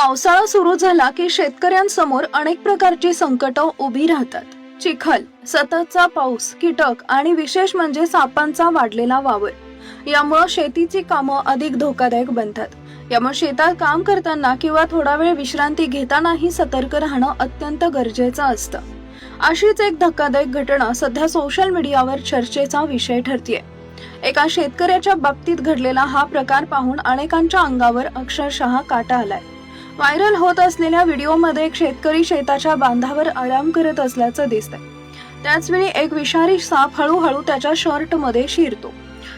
पावसाळा सुरू झाला की शेतकऱ्यांसमोर अनेक प्रकारची संकटं उभी राहतात. चिखल, सततचा पाऊस, कीटक आणि विशेष म्हणजे सापांचा वाढलेला वावर यामुळे शेतीची कामं अधिक धोकादायक बनतात. यामुळे शेतात काम करताना किंवा थोडा वेळ विश्रांती घेतानाही सतर्क राहणं अत्यंत गरजेचं असतं. अशीच एक धक्कादायक घटना सध्या सोशल मीडियावर चर्चेचा विषय ठरतेय. एका शेतकऱ्याच्या बाबतीत घडलेला हा प्रकार पाहून अनेकांच्या अंगावर अक्षरशः काटा आलाय. व्हायरल होत असलेल्या व्हिडिओमध्ये एक शेतकरी शेताच्या बांधावर आराम करत असल्याचं दिसतंय. त्याचवेळी एक विषारी साप हळूहळू त्याच्या शर्टमध्ये शिरतो.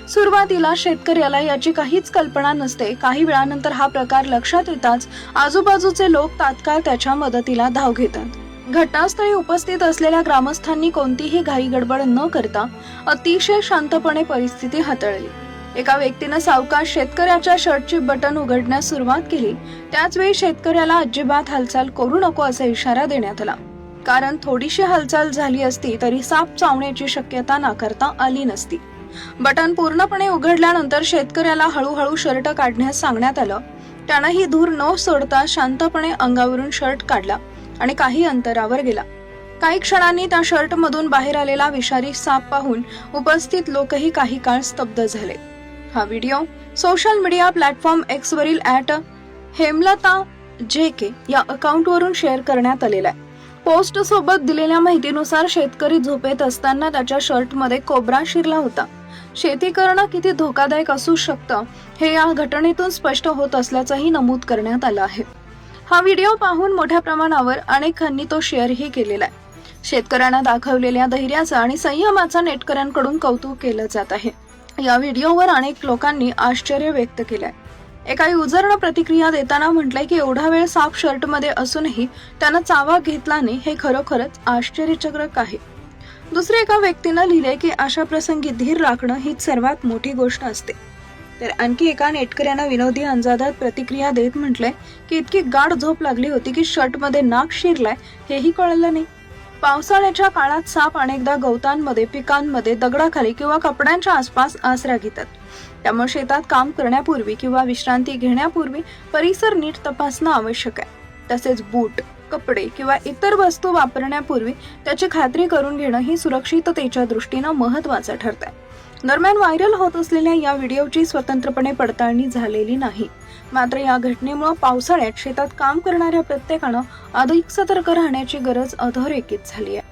सुरुवातीला शेतकऱ्याला याची काहीच कल्पना नसते. काही वेळानंतर हा प्रकार लक्षात येताच आजूबाजूचे लोक तात्काळ त्याच्या मदतीला धाव घेतात. घटनास्थळी उपस्थित असलेल्या ग्रामस्थांनी कोणतीही घाई गडबड न करता अतिशय शांतपणे परिस्थिती हाताळली. एका व्यक्तीने सावकाश शेतकऱ्याच्या शर्टची बटन उघडण्यास सुरुवात केली. त्याच वेळी शेतकऱ्याला अजिबात हालचाल करू नको असा इशारा देण्यात आला, कारण थोडीशी हालचाल झाली असती तरी साप चावण्याची शक्यता नाकारता आली नसती. बटन पूर्णपणे उघडल्यानंतर शेतकऱ्याला हळूहळू शर्ट काढण्यास सांगण्यात आलं. त्यानं ही धूर न सोडता शांतपणे अंगावरून शर्ट काढला आणि काही अंतरावर गेला. काही क्षणांनी त्या शर्ट मधून बाहेर आलेला विषारी साप पाहून उपस्थित लोकही काही काळ स्तब्ध झाले. हा video social media platform x वरील @हेमलता_JK या अकाउंटवरून शेअर करण्यात आलेला आहे. पोस्ट सोबत दिलेल्या माहितीनुसार शेतकरी झोपेत असताना त्याच्या शर्टमध्ये कोब्रा शिरला होता. शेती करणं किती धोकादायक असू शकतं हे या घटनेतून स्पष्ट होत असल्याचंही नमूद करण्यात आलं आहे. हा व्हिडिओ पाहून मोठ्या प्रमाणावर अनेकांनी तो शेअरही केलेला आहे. शेतकऱ्यांना दाखवलेल्या धैर्याचं आणि संयमाचं नेटकऱ्यांकडून कौतुक केलं जात आहे. या व्हिडिओवर अनेक लोकांनी आश्चर्य व्यक्त केलंय. एका युजरनं प्रतिक्रिया देताना म्हटलंय की एवढा वेळ साप शर्टमध्ये असूनही त्यानं चावा घेतला नाही, हे खरोखरच आश्चर्यचकित आहे. दुसऱ्या एका व्यक्तीनं लिहिलंय की अशा प्रसंगी धीर राखणं हीच सर्वात मोठी गोष्ट असते. तर आणखी एका नेटकऱ्यानं विनोदी अंदाजात प्रतिक्रिया देत म्हटलंय की इतकी गाढ झोप लागली होती की शर्टमध्ये नाक शिरलाय हेही कळलं नाही. पावसाळ्याच्या काळात साप अनेकदा गवतांमध्ये, पिकांमध्ये, दगडाखाली किंवा कपड्यांच्या आसपास आसरा घेतात. त्यामुळे शेतात काम करण्यापूर्वी किंवा विश्रांती घेण्यापूर्वी परिसर नीट तपासणं आवश्यक आहे. तसेच बूट, कपडे किंवा इतर वस्तू वापरण्यापूर्वी त्याची खात्री करून घेणं ही सुरक्षिततेच्या दृष्टीनं महत्त्वाचं ठरतंय. दरम्यान व्हायरल होत असलेल्या या व्हिडिओची स्वतंत्रपणे पडताळणी झालेली नाही. मात्र या घटनेमुळे पावसाळ्यात शेतात काम करणाऱ्या प्रत्येकानं अधिक सतर्क राहण्याची गरज अधोरेखित झाली आहे.